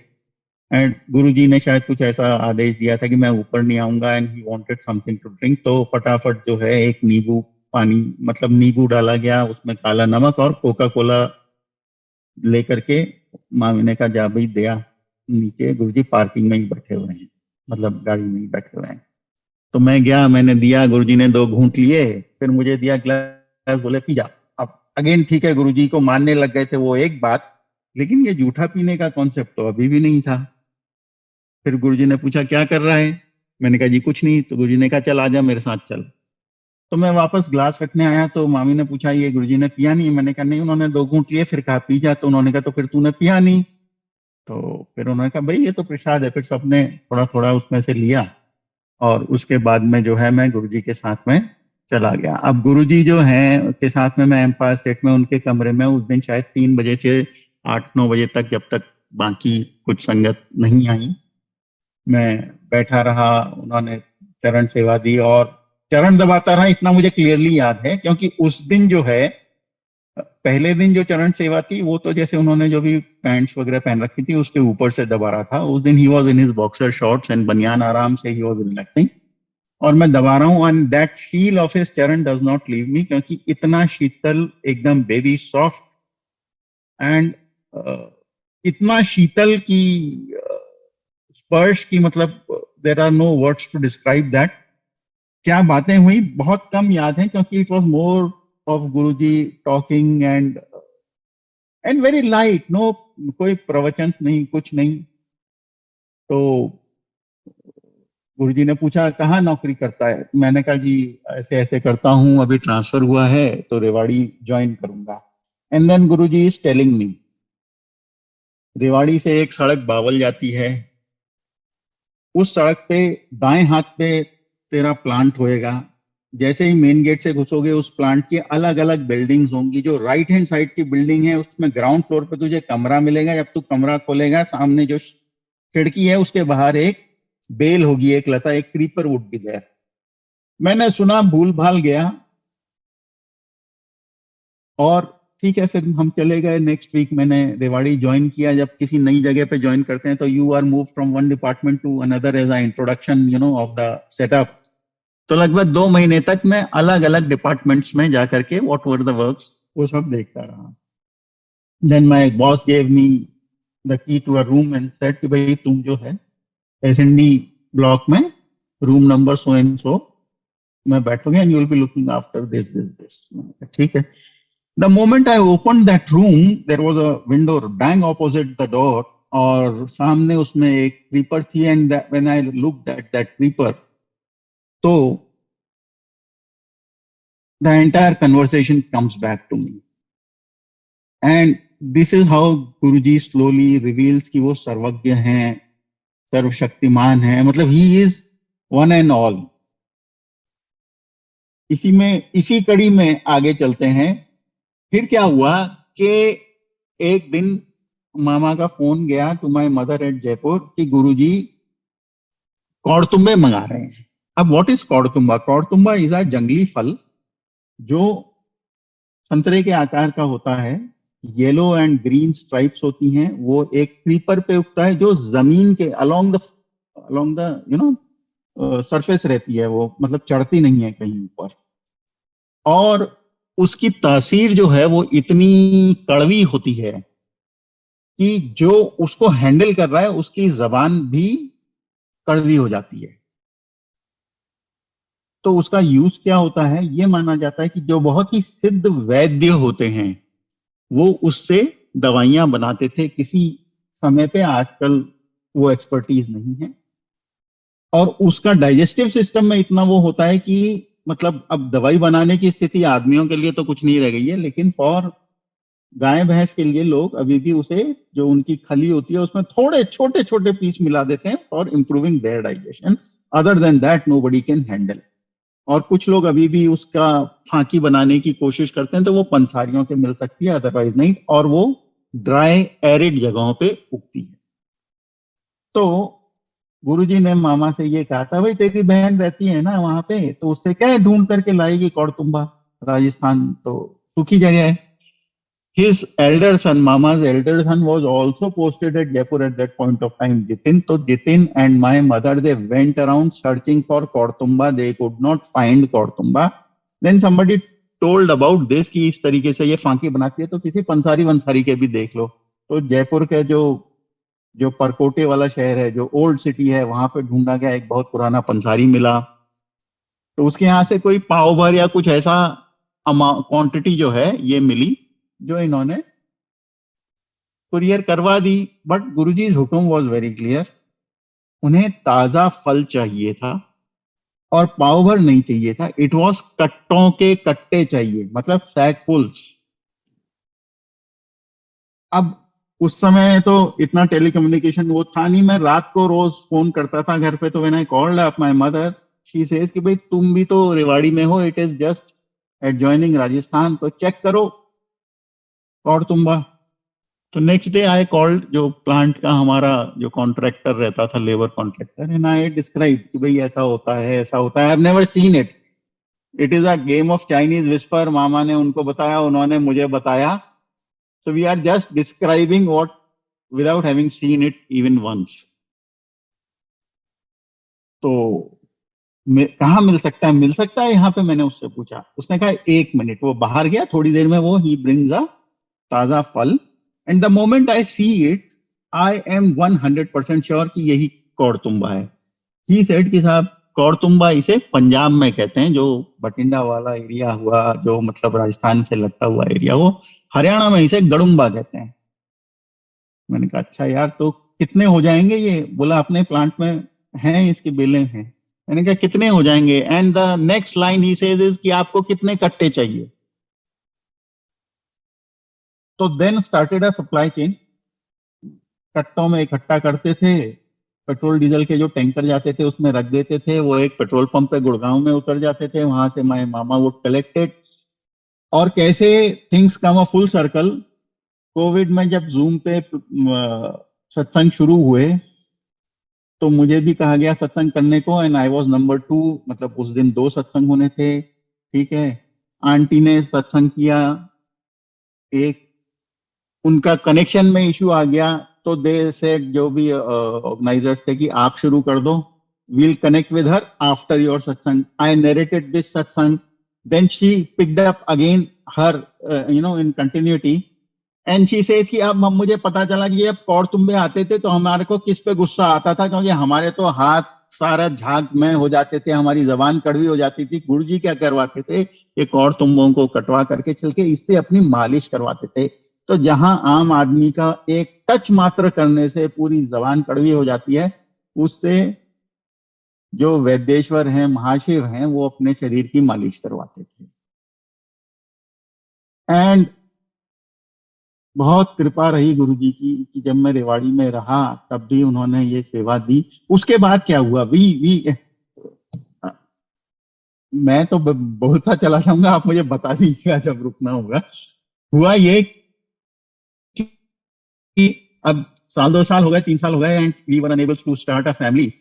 एंड गुरुजी ने शायद कुछ ऐसा आदेश दिया था कि मैं ऊपर नहीं आऊंगा, and he wanted something to drink. तो फटाफट जो है एक नींबू पानी, मतलब नींबू डाला गया, उसमें काला नमक और कोका कोला लेकर के मामी ने कहा जा भाई दिया, नीचे गुरुजी पार्किंग में ही बैठे हुए हैं, मतलब गाड़ी में ही बैठे हुए हैं। तो मैं गया, मैंने दिया, गुरुजी ने 2 घूंट लिए, फिर मुझे दिया गिलास, बोले पी जा। अब अगेन ठीक है, गुरुजी को मानने लग गए थे वो एक बात, लेकिन ये जूठा पीने का कॉन्सेप्ट तो अभी भी नहीं था। फिर गुरुजी ने पूछा क्या कर रहा है, मैंने कहा जी कुछ नहीं। तो गुरुजी ने कहा चल आजा मेरे साथ चल। तो मैं वापस ग्लास रखने आया तो मामी ने पूछा ये गुरुजी ने पिया नहीं? मैंने कहा नहीं, उन्होंने 2 घूंट लिए, फिर कहा पी जा। तो उन्होंने कहा तो फिर तूने पिया नहीं? तो फिर उन्होंने कहा भाई ये तो प्रसाद है। फिर सबने थोड़ा थोड़ा उसमें से लिया, और उसके बाद में जो है मैं गुरुजी के साथ में चला गया। अब गुरुजी जो हैं के साथ में मैं एम्पायर स्टेट में उनके कमरे में उस दिन शायद 3 बजे से 8-9 बजे तक, जब तक बाकी कुछ संगत नहीं आई, मैं बैठा रहा। उन्होंने चरण सेवा दी और चरण दबाता रहा, इतना मुझे क्लियरली याद है, क्योंकि उस दिन जो है, पहले दिन जो चरण सेवा थी वो तो जैसे उन्होंने जो भी पैंट्स वगैरह पहन रखी थी उसके ऊपर से दबा रहा था। उस दिन he was in his boxer shorts and बनियान, आराम से ही वॉज रिलैक्सिंग, और मैं दबा रहा हूँ। And that feel of his चरण डज नॉट लीव मी, क्योंकि इतना शीतल, एकदम बेबी सॉफ्ट, एंड इतना शीतल की स्पर्श की, मतलब there are no words to describe that. क्या बातें हुई बहुत कम याद है, क्योंकि it was more of Guruji talking and very light, no कोई प्रवचन नहीं, कुछ नहीं। तो गुरुजी ने पूछा कहाँ नौकरी करता है? मैंने कहा जी ऐसे ऐसे करता हूँ, अभी ट्रांसफर हुआ है तो रेवाड़ी ज्वाइन करूंगा। And then Guruji is telling me, Rewari से एक सड़क बावल जाती है, उस सड़क पे दाएं हाथ पे तेरा प्लांट होएगा। जैसे ही मेन गेट से घुसोगे उस प्लांट की अलग अलग बिल्डिंग्स होंगी। जो राइट हैंड साइड की बिल्डिंग है उसमें ग्राउंड फ्लोर पे तुझे कमरा मिलेगा। जब तू कमरा खोलेगा, सामने जो खिड़की है उसके बाहर एक बेल होगी, एक लता, एक क्रीपर वुड भी देयर। मैंने सुना, भूल भाल गया, और ठीक है फिर हम चले गए। नेक्स्ट वीक मैंने रेवाड़ी ज्वाइन किया। जब किसी नई जगह पे ज्वाइन करते हैं तो you are move from one department to another as a introduction of the setup. तो लगभग 2 महीने तक मैं अलग अलग डिपार्टमेंट्स में जाकर के व्हाट वर द वर्क्स वो सब देखता रहा। Then my boss gave me the key to a room and said कि भाई तुम जो है एसएनडी ब्लॉक में room number so and so में बैठोगे, and you will be looking after this this this. ठीक है। The moment I open that room, there was a window bang opposite the door, और सामने उसमें एक क्रीपर थी। And when I looked at that creeper, तो the entire conversation comes back to me. And this is how Guruji slowly reveals कि वो सर्वज्ञ हैं, सर्वशक्तिमान हैं, मतलब he is one and all। इसी कड़ी में आगे चलते हैं। फिर क्या हुआ कि एक दिन मामा का फोन गया to my mother at Jaipur कि गुरुजी कौड़तुम्बे मंगा रहे हैं। अब what is kaudtumba? Kaudtumba is a जंगली फल जो संतरे के आकार का होता है, येलो एंड ग्रीन स्ट्राइप्स होती हैं। वो एक क्रीपर पे उगता है जो जमीन के अलोंग द सरफेस रहती है, वो मतलब चढ़ती नहीं है कहीं ऊपर। और उसकी तासीर जो है वो इतनी कड़वी होती है कि जो उसको हैंडल कर रहा है उसकी जबान भी कड़वी हो जाती है। तो उसका यूज क्या होता है? ये माना जाता है कि जो बहुत ही सिद्ध वैद्य होते हैं वो उससे दवाइयां बनाते थे किसी समय पे। आजकल वो एक्सपर्टीज नहीं है, और उसका डाइजेस्टिव सिस्टम में इतना वो होता है कि मतलब अब दवाई बनाने की स्थिति आदमियों के लिए तो कुछ नहीं रह गई है, लेकिन फॉर गाय भैंस के लिए लोग अभी भी उसे, जो उनकी खली होती है उसमें थोड़े छोटे छोटे पीस मिला देते हैं for improving there digestion. Other than that nobody can handle. और कुछ लोग अभी भी उसका फांकी बनाने की कोशिश करते हैं, तो वो पंसारियों के मिल सकती है, अदरवाइज नहीं, और वो ड्राई एरिड जगहों पे उगती है। तो गुरुजी ने मामा से ये कहा था, भाई तेरी बहन रहती है ना वहां पे, तो उससे क्या है, ढूंढ करके लाएगी कौड़तुम्बा। राजस्थान तो सूखी जगह है। His elder son, Mama's elder son, was also posted at Jaipur at that point of time, Jitin. So Jitin and my mother, they went around searching for Kortumba. They could not find Kortumba. Then somebody told about this कि इस तरीके से ये फांकी बनाती है, तो किसी पंसारी वंसारी के भी देख लो। तो जयपुर के जो जो परकोटे वाला शहर है, जो ओल्ड सिटी है, वहां पे ढूंढा गया, एक बहुत पुराना पंसारी मिला। तो उसके यहाँ से कोई पाव भर या कुछ ऐसा क्वांटिटी जो है ये मिली, जो इन्होंने कुरियर करवा दी। बट गुरुजी's हुक्म वॉज वेरी क्लियर, उन्हें ताजा फल चाहिए था और पाव भर नहीं चाहिए था। इट वॉज कट्टों के कट्टे चाहिए, मतलब सैकफुल्स। अब उस समय तो इतना टेलीकम्युनिकेशन वो था नहीं, मैं रात को रोज फोन करता था घर पे। तो when I called up my mother, she says कि भाई तुम भी तो रेवाड़ी में हो, it is just adjoining Rajasthan, तो चेक करो कौड़तुम्बा। तो नेक्स्ट डे आई कॉल्ड जो प्लांट का हमारा जो कॉन्ट्रैक्टर रहता था, labour contractor, and I describe कि भाई ऐसा होता है, ऐसा होता है। I have never seen it, it is a game of Chinese whisper. मामा ने उनको बताया, उन्होंने मुझे बताया। So we are just describing what without having seen it even once. तो कहाँ मिल सकता है, मिल सकता है यहाँ पे? मैंने उससे पूछा, उसने कहा 1 मिनट। वो बाहर गया, थोड़ी देर में वो ही ब्रिंग्स अ ताजा फल, and the moment I see it, I am 100% sure कि यही कौड़तुम्बा है। ही सेड कि साहब कौड़तुम्बा इसे पंजाब में कहते हैं, जो बठिंडा वाला एरिया हुआ, जो मतलब राजस्थान से लगता हुआ एरिया, वो हरियाणा में इसे गड़ुम्बा कहते हैं। मैंने कहा अच्छा यार, तो कितने हो जाएंगे ये? बोला अपने प्लांट में हैं, इसकी बेलें हैं। मैंने कहा कितने हो जाएंगे? And the next line he says is कि आपको कितने कट्टे चाहिए? तो then started a supply chain. कट्टों में इकट्ठा करते थे, पेट्रोल डीजल के जो टैंकर जाते थे उसमें रख देते थे, वो एक पेट्रोल पंप पे गुड़गांव में उतर जाते थे, वहां से माय मामा वुड कलेक्टेड। और कैसे things come a full circle, Covid में जब जूम पे सत्संग शुरू हुए, तो मुझे भी कहा गया सत्संग करने को, एंड आई वाज नंबर 2। मतलब उस दिन 2 सत्संग होने थे, ठीक है। आंटी ने सत्संग किया एक, उनका कनेक्शन में इशू आ गया, तो दे सेड, जो भी ऑर्गेनाइजर्स थे, कि आप शुरू कर दो, we'll connect with her after your satsang. I narrated this satsang, then she picked up again her in continuity, and she says कि अब मुझे पता चला कि जब कौड़तुम्बे आते थे तो हमारे को किस पे गुस्सा आता था, क्योंकि हमारे तो हाथ सारा झाग में हो जाते थे, हमारी जबान कड़वी हो जाती थी। गुरुजी क्या करवाते थे, ये कौड़तुम्बों को कटवा करके छिलके इससे अपनी मालिश करवाते थे। तो जहां आम आदमी का एक टच मात्र करने से पूरी जबान कड़वी हो जाती है, उससे जो वैद्येश्वर हैं, महाशिव हैं, वो अपने शरीर की मालिश करवाते थे। एंड बहुत कृपा रही गुरुजी की कि जब मैं रेवाड़ी में रहा तब भी उन्होंने ये सेवा दी। उसके बाद क्या हुआ, वी वी मैं तो बोलता चला जाऊंगा, आप मुझे बता दीजिएगा जब रुकना होगा। हुआ ये कि अब साल 2 साल हो गए, 3 साल हो गए, and we were unable to start a family.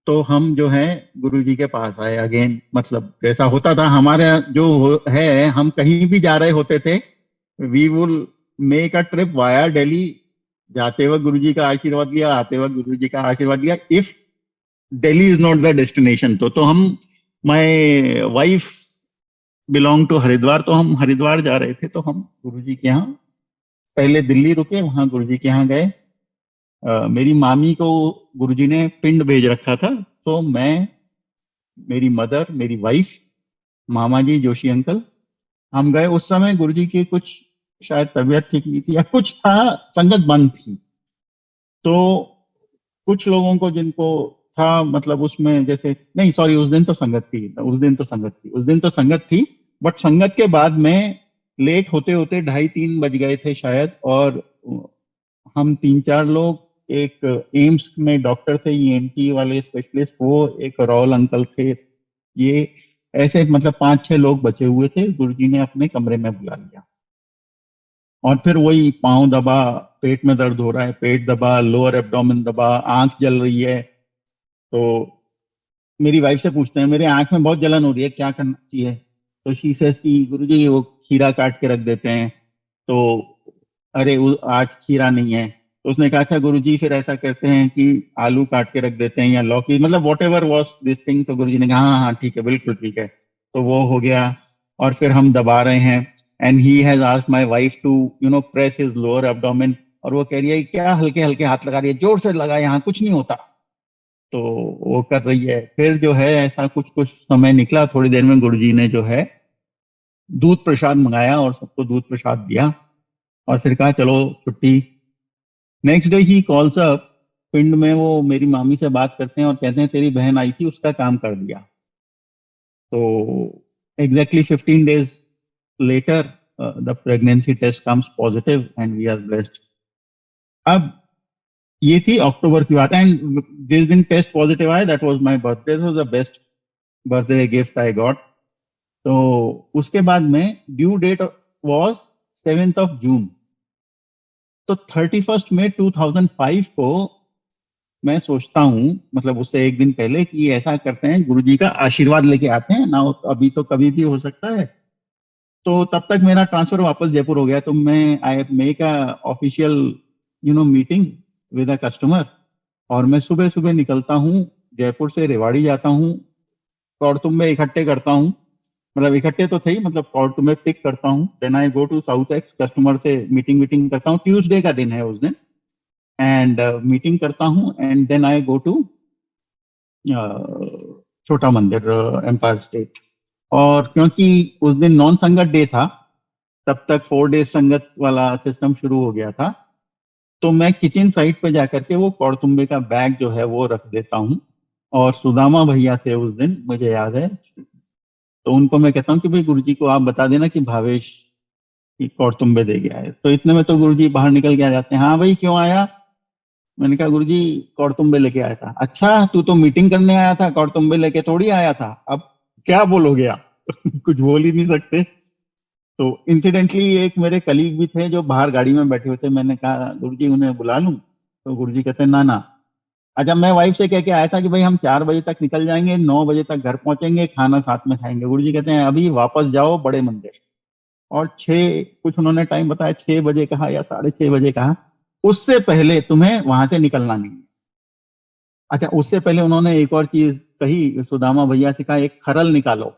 तो हम जो है गुरुजी के पास आए अगेन। मतलब जैसा होता था हमारे जो है, हम कहीं भी जा रहे होते थे, we will make a trip via Delhi. जाते वक्त गुरुजी का आशीर्वाद लिया, आते वक्त गुरुजी का आशीर्वाद लिया। If Delhi is not the destination, तो हम, my wife belong to Haridwar, तो हम हरिद्वार जा रहे थे, तो हम गुरुजी के यहाँ पहले दिल्ली रुके, वहां गुरुजी के यहाँ गए। मेरी मामी को गुरुजी ने पिंड भेज रखा था, तो मैं, मेरी मदर, मेरी वाइफ, मामा जी, जोशी अंकल, हम गए। उस समय गुरुजी की कुछ शायद तबीयत ठीक नहीं थी या कुछ था, संगत बंद थी। तो कुछ लोगों को जिनको था, मतलब उसमें जैसे, नहीं सॉरी, उस दिन तो संगत थी, उस दिन तो संगत थी, उस दिन तो संगत थी। बट संगत के बाद में लेट होते होते 2:30-3 बज गए थे शायद। और हम 3-4 लोग, एक एम्स में डॉक्टर थे, ईएनटी वाले स्पेशलिस्ट, वो एक रॉल अंकल थे, ये ऐसे मतलब 5-6 लोग बचे हुए थे। गुरुजी ने अपने कमरे में बुला लिया, और फिर वही पाँव दबा, पेट में दर्द हो रहा है, पेट दबा, लोअर एब्डोमेन दबा, आंख जल रही है। तो मेरी वाइफ से पूछते हैं मेरे आंख में बहुत जलन हो रही है, क्या करना चाहिए? तो शी सेज कि गुरुजी वो खीरा काट के रख देते हैं। तो अरे आज खीरा नहीं है। तो उसने कहा अच्छा गुरुजी फिर ऐसा करते हैं कि आलू काट के रख देते हैं या लौकी, मतलब what ever was this thing. तो गुरुजी ने कहा हाँ हाँ ठीक है, बिल्कुल ठीक है। तो वो हो गया। और फिर हम दबा रहे हैं, and he has asked my wife to press his lower abdomen. और वो कह रही है क्या हल्के हल्के हाथ लगा रही है, जोर से लगा, यहाँ कुछ नहीं होता। तो वो कर रही है। फिर जो है ऐसा कुछ कुछ समय निकला, थोड़ी देर में गुरुजी ने जो है दूध प्रसाद मंगाया और सबको दूध प्रसाद दिया और फिर कहा चलो छुट्टी। Next day he calls up, पिंड में वो मेरी मामी से बात करते हैं और कहते हैं तेरी बहन आई थी, उसका काम कर दिया। तो exactly 15 days later the pregnancy test comes positive and we are blessed. अब ये थी अक्टूबर की बात, एंड जिस दिन टेस्ट पॉजिटिव आया that was my birthday, was the best birthday gift I got. तो उसके बाद में due date was 7th of June। तो 31st May 2005 को मैं सोचता हूँ, मतलब उससे एक दिन पहले, कि ऐसा करते हैं गुरुजी का आशीर्वाद लेके आते हैं ना, अभी तो कभी भी हो सकता है। तो तब तक मेरा ट्रांसफर वापस जयपुर हो गया, तो मैं I make a official meeting with a customer. और मैं सुबह सुबह निकलता हूँ, जयपुर से रेवाड़ी जाता हूँ, कौड़तुम्बे इकट्ठे करता हूँ, मतलब इकट्ठे तो थे ही, मतलब कौड़तुम्बे पिक करता हूँ। Then I go to South Ex, customer से मीटिंग मीटिंग करता हूँ, ट्यूसडे का दिन है उस दिन, एंड मीटिंग करता हूँ, and then I go to Chhota Mandir, empire state. और क्योंकि उस दिन नॉन संगत डे था, तब तक 4 days संगत वाला सिस्टम शुरू हो गया था। तो मैं किचन साइड पे जाकर के वो कौड़तुम्बे का बैग जो है वो रख देता हूँ। और सुदामा भैया थे उस दिन, मुझे याद है, तो उनको मैं कहता हूँ कि भाई गुरुजी को आप बता देना कि भावेश की कौड़तुम्बे दे गया है। तो इतने में तो गुरुजी बाहर निकल के आ जाते हैं, हाँ भाई क्यों आया? मैंने कहा गुरुजी कौड़तुम्बे लेके आया था। अच्छा तू तो मीटिंग करने आया था, कौड़तुम्बे लेके थोड़ी आया था, अब क्या बोलोगे आप? कुछ बोल ही नहीं सकते। तो इंसिडेंटली एक मेरे कलीग भी थे जो बाहर गाड़ी में बैठे हुए थे, मैंने कहा गुरुजी उन्हें बुला लूं? तो गुरुजी कहते हैं ना ना। अच्छा मैं वाइफ से कह के आया था कि भाई हम 4 बजे तक निकल जाएंगे, 9 बजे तक घर पहुंचेंगे, खाना साथ में खाएंगे। गुरुजी कहते हैं अभी वापस जाओ बड़े मंदिर। और 6 कुछ उन्होंने टाइम बताया, 6 बजे कहा या 6:30 बजे कहा, उससे पहले तुम्हें वहां से निकलना नहीं है। अच्छा उससे पहले उन्होंने एक और चीज कही, सुदामा भैया से कहा एक खरल निकालो।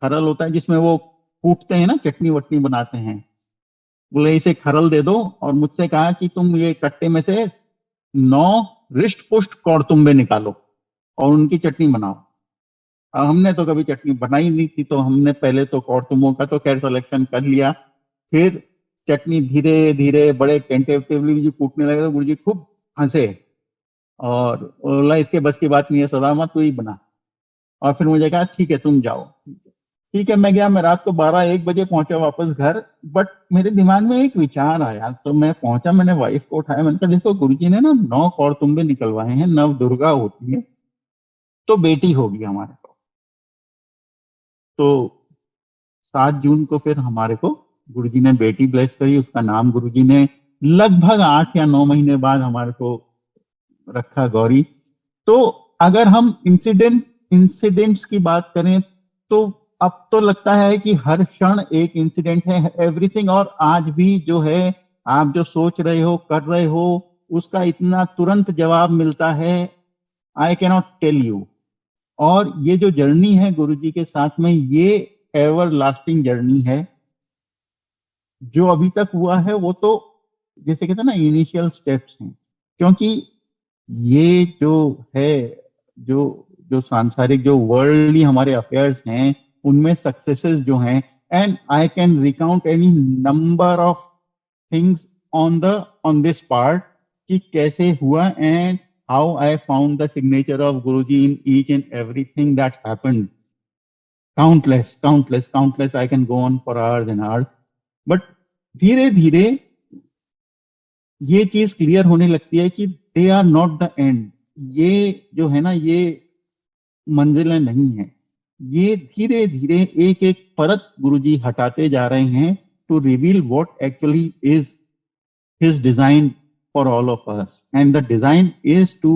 खरल होता है जिसमें वो कूटते हैं ना, चटनी वटनी बनाते हैं। बोले इसे खरल दे दो। और मुझसे कहा कि तुम ये कट्टे में से 9 रिष्ट पुष्ट कौड़तुम्बे निकालो और उनकी चटनी बनाओ। अब हमने तो कभी चटनी बनाई नहीं थी, तो हमने पहले तो कौड़तुम्बों का तो खैर सिलेक्शन कर लिया। फिर चटनी धीरे धीरे बड़े टेंटेटिवली जी कूटने लगे, तो गुरुजी खूब हंसे और बोला इसके बस की बात नहीं है सदामा, तू ही बना। और फिर मुझे कहा ठीक है तुम जाओ। ठीक है मैं गया, मैं रात को 12-1 बजे पहुंचा वापस घर। बट मेरे दिमाग में एक विचार आया, तो मैं पहुंचा, मैंने वाइफ को उठाया, मैंने कहा देखो गुरुजी ने ना 9 कौड़तुम्बे निकलवाए हैं, नव दुर्गा होती है तो बेटी होगी हमारे को। तो 7 जून को फिर हमारे को गुरुजी ने बेटी ब्लेस करी, उसका नाम गुरुजी ने लगभग 8 या 9 महीने बाद हमारे को रखा, गौरी। तो अगर हम इंसिडेंट्स की बात करें, तो अब तो लगता है कि हर क्षण एक इंसिडेंट है, एवरीथिंग। और आज भी जो है आप जो सोच रहे हो कर रहे हो उसका इतना तुरंत जवाब मिलता है, I can not tell you. और ये जो जर्नी है गुरुजी के साथ में, ये एवर लास्टिंग जर्नी है। जो अभी तक हुआ है वो तो जैसे कहते हैं ना इनिशियल स्टेप्स हैं। क्योंकि ये जो है, जो जो सांसारिक जो वर्ल्डली हमारे अफेयर्स हैं, उनमें सक्सेसेस जो हैं, and I can recount any number of things on this part कि कैसे हुआ, and how I found the signature of Guruji in each and everything that happened. Countless I can go on for hours and hours. But धीरे धीरे ये चीज clear होने लगती है कि they are not the end. ये जो है ना, ये मंजिलें नहीं है। ये धीरे धीरे एक एक परत गुरुजी हटाते जा रहे हैं to reveal what actually is his design for all of us. And the design is to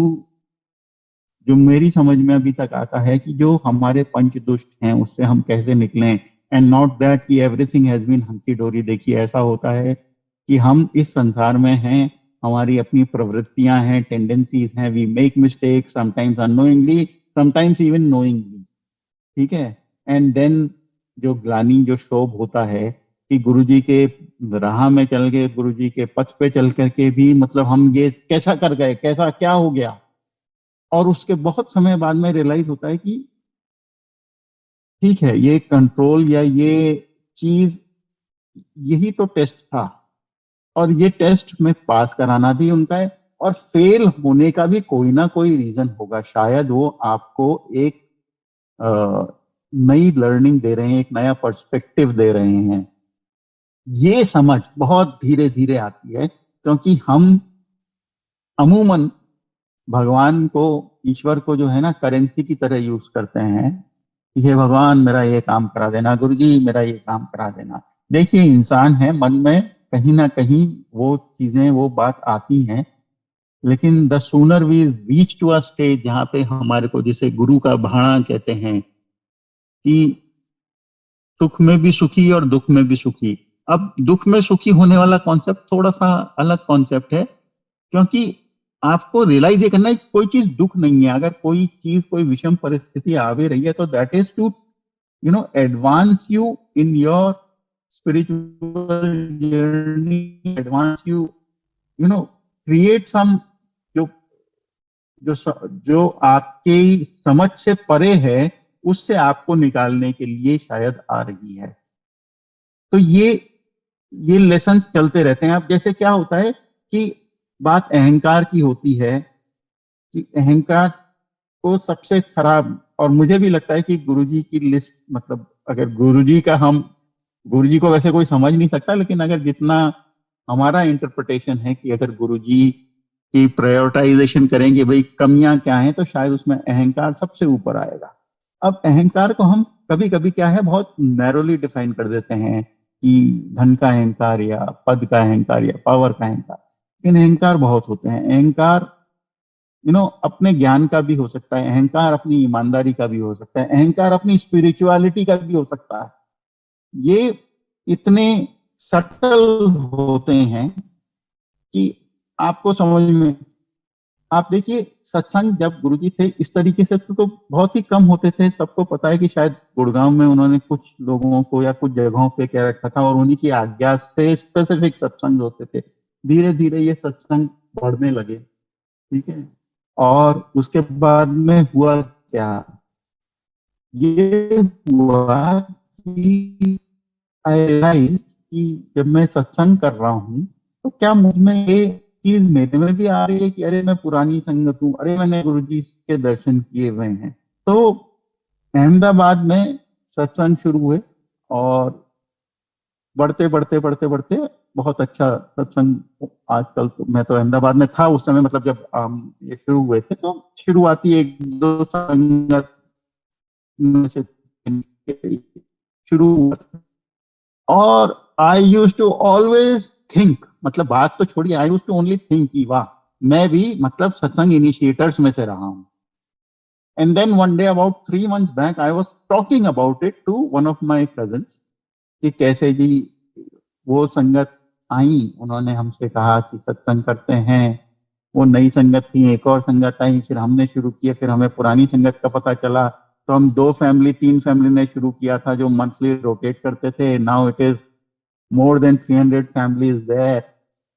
जो मेरी समझ में अभी तक आता है कि जो हमारे पंच दुष्ट हैं उससे हम कैसे निकलें, एंड नॉट दैट कि एवरीथिंग हैज बीन हंकी डोरी। देखिए ऐसा होता है कि हम इस संसार में हैं, हमारी अपनी प्रवृत्तियां हैं, टेंडेंसीज हैं, we make mistake sometimes unknowingly, sometimes even knowingly, ठीक है। एंड देन जो ग्लानि, जो शोभ होता है कि गुरुजी के राह में चल के, गुरुजी के पथ पे चल करके भी मतलब हम ये कैसा कर गए, कैसा क्या हो गया, और उसके बहुत समय बाद में रियलाइज होता है कि ठीक है, ये कंट्रोल या ये चीज, यही तो टेस्ट था, और ये टेस्ट में पास कराना भी उनका है, और फेल होने का भी कोई ना कोई रीजन होगा। शायद वो आपको एक नई लर्निंग दे रहे हैं, एक नया पर्सपेक्टिव दे रहे हैं। ये समझ बहुत धीरे धीरे आती है, क्योंकि हम अमूमन भगवान को, ईश्वर को जो है ना करेंसी की तरह यूज करते हैं कि हे भगवान मेरा ये काम करा देना, गुरु जी मेरा ये काम करा देना। देखिए इंसान है, मन में कहीं ना कहीं वो चीजें, वो बात आती हैं, लेकिन the sooner we reach to a stage जहाँ पे हमारे को, जिसे गुरु का भाणा कहते हैं, कि सुख में भी सुखी और दुख में भी सुखी। अब दुख में सुखी होने वाला कॉन्सेप्ट थोड़ा सा अलग कॉन्सेप्ट है, क्योंकि आपको रियलाइज ये करना है कि कोई चीज दुख नहीं है। अगर कोई चीज, कोई विषम परिस्थिति आ भी रही है तो that is to advance you in your spiritual journey, advance you, create some, जो जो जो आपके समझ से परे है, उससे आपको निकालने के लिए शायद आ रही है। तो ये लेसन्स चलते रहते हैं। अब जैसे क्या होता है कि बात अहंकार की होती है, कि अहंकार को सबसे खराब, और मुझे भी लगता है कि गुरुजी की लिस्ट, मतलब अगर गुरुजी का, हम गुरुजी को वैसे कोई समझ नहीं सकता, लेकिन अगर जितना हमारा इंटरप्रिटेशन है कि अगर गुरुजी की प्रायोरिटाइजेशन करेंगे भाई कमियां क्या हैं, तो शायद उसमें अहंकार सबसे ऊपर आएगा। अब अहंकार को हम कभी कभी क्या है, बहुत नैरोली डिफाइन कर देते हैं कि धन का अहंकार या पद का अहंकार या पावर का अहंकार। लेकिन अहंकार बहुत होते हैं। अहंकार अपने ज्ञान का भी हो सकता है, अहंकार अपनी ईमानदारी का भी हो सकता है, अहंकार अपनी स्पिरिचुअलिटी का भी हो सकता है। ये इतने सटल होते हैं कि आपको समझ में, आप देखिए सत्संग जब गुरुजी थे इस तरीके से तो बहुत ही कम होते थे। सबको पता है कि शायद गुड़गांव में उन्होंने कुछ लोगों को या कुछ जगहों पे क्या रखा था, और उन्हीं की आज्ञा से स्पेसिफिक सत्संग होते थे। धीरे धीरे ये सत्संग बढ़ने लगे, ठीक है। और उसके बाद में हुआ क्या, ये हुआ कि आई रियलाइज कि जब मैं सत्संग कर रहा हूँ तो क्या मुझ में ये चीज मेरे में भी आ रही है कि अरे मैं पुरानी संगत हूँ, अरे मैंने गुरुजी के दर्शन किए हुए हैं। तो अहमदाबाद में सत्संग शुरू हुए, और बढ़ते बढ़ते बढ़ते बढ़ते बहुत अच्छा सत्संग। आजकल तो मैं तो अहमदाबाद में था उस समय, मतलब जब ये शुरू हुए थे, तो शुरुआती एक दो संगत में से शुरू हुआ था। और आई यूज टू ऑलवेज थिंक, मतलब बात तो छोड़िए, आई यूज टू ओनली थिंक कि वाह मैं भी मतलब सत्संग इनिशिएटर्स में से रहा हूं। And then one day about 3 months back I was talking about it to one of my cousins कि कैसे जी वो संगत आई, उन्होंने हमसे कहा कि सत्संग करते हैं। वो नई संगत थी, एक और संगत आई, फिर हमने शुरू किया, फिर हमें पुरानी संगत का पता चला, तो हम 2 फैमिली 3 फैमिली ने शुरू किया था जो मंथली रोटेट करते थे। Now it is more than 300 families there.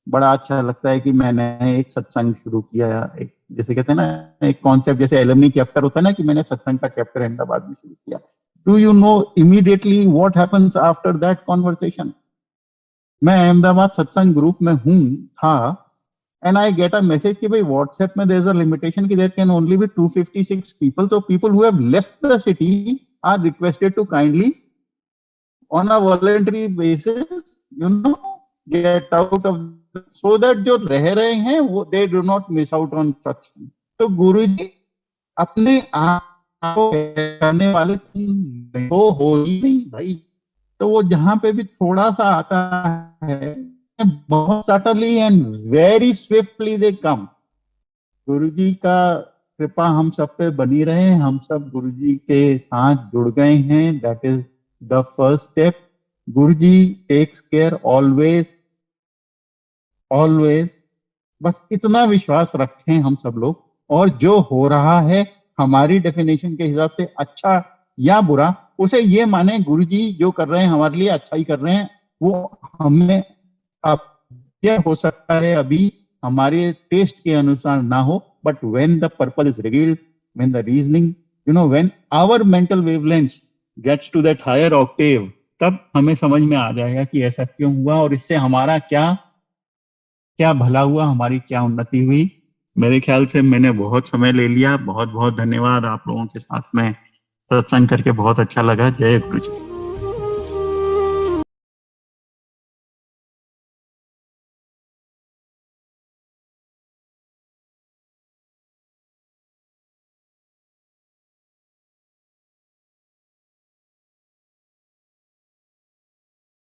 बड़ा अच्छा लगता है कि मैंने एक सत्संग शुरू किया, एक जैसे कहते हैं ना एक कॉन्सेप्ट, जैसे एलुमनी चैप्टर होता है ना, कि मैंने सत्संग का चैप्टर अहमदाबाद में शुरू किया। Do you know immediately what happens after that conversation? मैं अहमदाबाद सत्संग ग्रुप में हूँ था, and I get a message कि भाई व्हाट्सएप में देयर इज अ लिमिटेशन कि there can only be 256 people, तो people who have left the city are requested to kindly on a voluntary basis, get out of, so that जो रह रहे हैं वो they do not miss out on such things. तो गुरु जी अपने आप को करने वाले वो हो ही नहीं भाई। तो वो जहां पे भी थोड़ा सा आता है, बहुत सटली एंड वेरी स्विफ्टली दे कम। गुरु जी का कृपा हम सब पे बनी रहे। हम सब गुरुजी के साथ जुड़ गए हैं, that is the first step. Guruji takes care always always. बस इतना विश्वास रखें हम सब लोग, और जो हो रहा है हमारी डेफिनेशन के हिसाब से अच्छा या बुरा, उसे ये माने गुरुजी जो कर रहे हैं हमारे लिए अच्छा ही कर रहे हैं। वो हमें अब यह हो सकता है अभी हमारे टेस्ट के अनुसार ना हो, but when the purple is revealed, when the reasoning, when our mental wavelength gets to that higher octave, तब हमें समझ में आ जाएगा कि ऐसा क्यों हुआ और इससे हमारा क्या क्या भला हुआ, हमारी क्या उन्नति हुई। मेरे ख्याल से मैंने बहुत समय ले लिया। बहुत बहुत धन्यवाद। आप लोगों के साथ में सत्संग करके बहुत अच्छा लगा। जय गुरु जी।